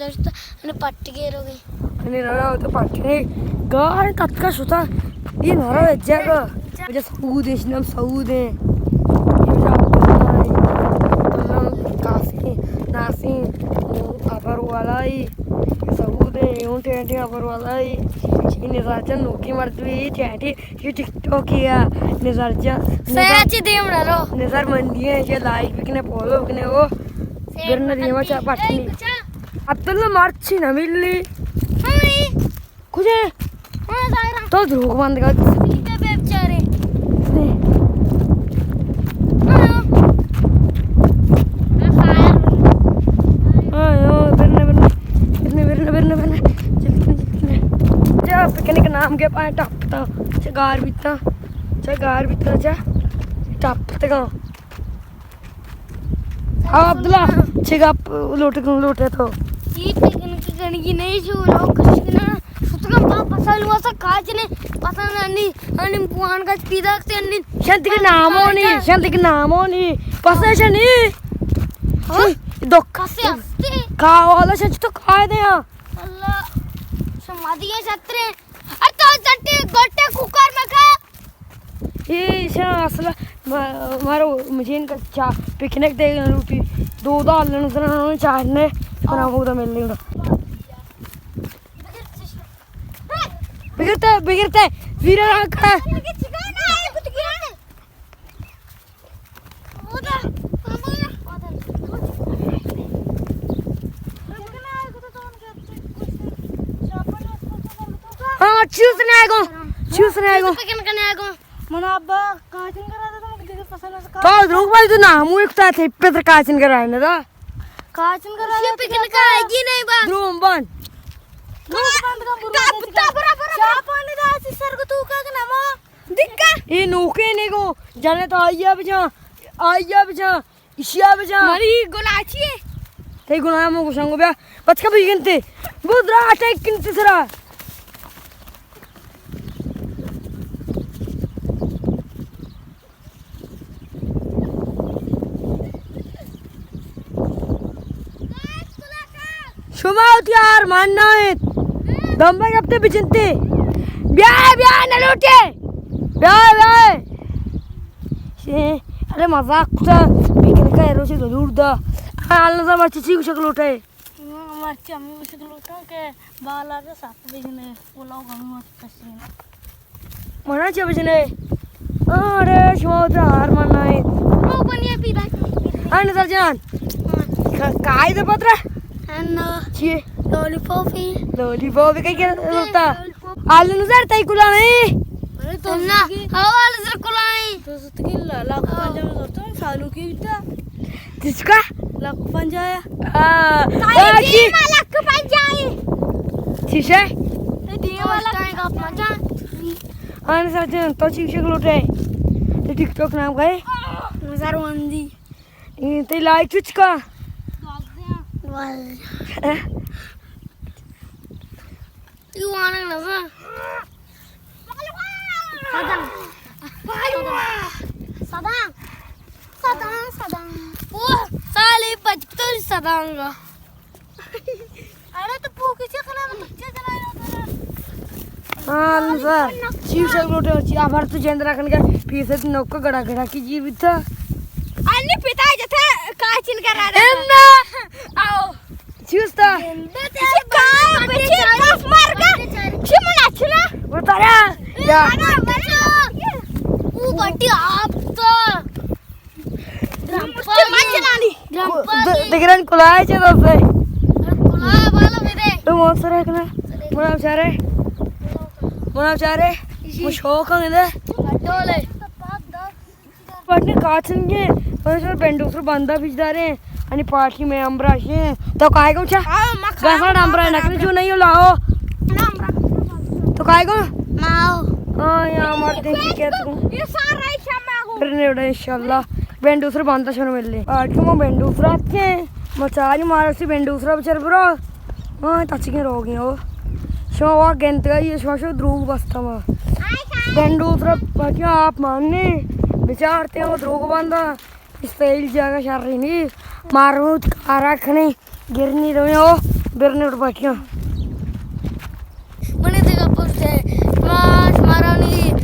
दोस्त आणि पट्टी गेरोगे आणि रवा होतं पाठीने गार तत्का सुता ये नरा जग म्हणजे सऊदेश नाम सऊदे काफी नासी अबर वालाई सऊदे ऊंटे अबर वालाई निजारच्या नोकी मारतोय चॅटी ही टिकटॉक या निजारच्या सयाची देव रो निजार मंदी आहे जे लाईक बिकने फॉलो बिकने ओ गिरन देवाच्या पाठीने अब्दुल्ला मार्ची ना मिलली कुठे तो ध्रुव बंद का बेचारे पिकनिक नाम के पाए टपता गार बीतना टपते गाँव हाँ अब्दुल्ला छेगा लोटे तो ये पिकनिक गणगी नहीं छोड़ो कुछ ना सुतका पसल हुआ सा काजने पसंद आणि पुआन का पीदा से आणि शांति के नाम होनी पसंद शनी हाँ दोक्का से हफ्ते कावाला शच तो काय दे यहाँ अल्लाह समाधि के छत्रे अरे तो चट्टे गोटे कुकर में खा ये शा असला मारो मुझे इनका चा पिकनिक दे रोटी दो दाल न चारने और हम उधर मिल लेंगे बिगड़ता है वीरा का हाँ चूसने आएगा मना अब्बा काचिन करा था तो मुझे पसंद तो रुक भाई तू ना मुझे कुछ थे पेपर काचिन कराए ना था काचिन करा ये पिकनिक आएगी नहीं बात ड्रोन बंद ये नौके ने को जाने तो आइया बचा इशिया बचा मरी गुलाची है ते गुना मो कुसंगो बया बचका बिगनते बुद्रा अटैक किनते सरा शुमाउत यार मानना है दम्बे कब बिचनते ब्याह न लूटे ब्याह अरे मजाक था बिकने का एरो से जरूर दा हाल नजर मच्छी ची कुछ लूटे मच्छी हम कुछ लूटा के बाला के साथ बिजने पुलाव गम कसी मना चे बिजने अरे शुमाउत यार मानना है वो बनिया पीदा आने सर जान काय दे पत्र अन्ना ची लॉलीपॉप काय क्या होता आलू नजर ताई कुला नहीं अरे तो ना हवा नजर कुलाई तो सुतकी लाख पंजा में करता हूँ सालू की बिता किसका लाख पंजा है ताई लाख पंजाए ठीक है टीम वाला का पंजा आने सर जान तो चीज लूटे ते टिकटॉक नाम गए नजर वंदी ते लाइक कुछ का You want another? Sadang. Oh, साले बचतर सदांगा. अरे तो पूकी से खाना में बच्चे चलाया हाँ सर चीज सब लोटे और चीज आभार तो जेंद्रा कन का पीछे तो नौका गड़ा की जीवित था अन्य पिता जैसे काचिन करा रहे एन्ना आओ चूस्ता बताया या दिगरन कुलाय चे दोसे तो मौत सरे कना मुना चारे मुशोक है पटने काचन के पर बेंडूसर बंदा बिजदारे आणि पाठी में अमराशे तो काय को छा गसा अमरा नकली जो नहीं लाओ तो काय को माओ हां या मरते की क्या तू ये सारा ही शामा को करने उड़ा इंशाल्लाह बेंडूसर बंदा शनो मिल ले पाठी में बेंडूसर आके मचाली मार से बेंडूसर बेचारे ब्रो हां टच के रो गए ओ शो वा गेंत का ये शो द्रुग बस्ता में बेंडूसर पाठी आप मानने विचारते हो द्रुग बंदा इस तेल जगह शर्री नहीं मारूत कारख नहीं गिरनी रहे हो Birne udah baca. Mana tega poste. Mas marah nih.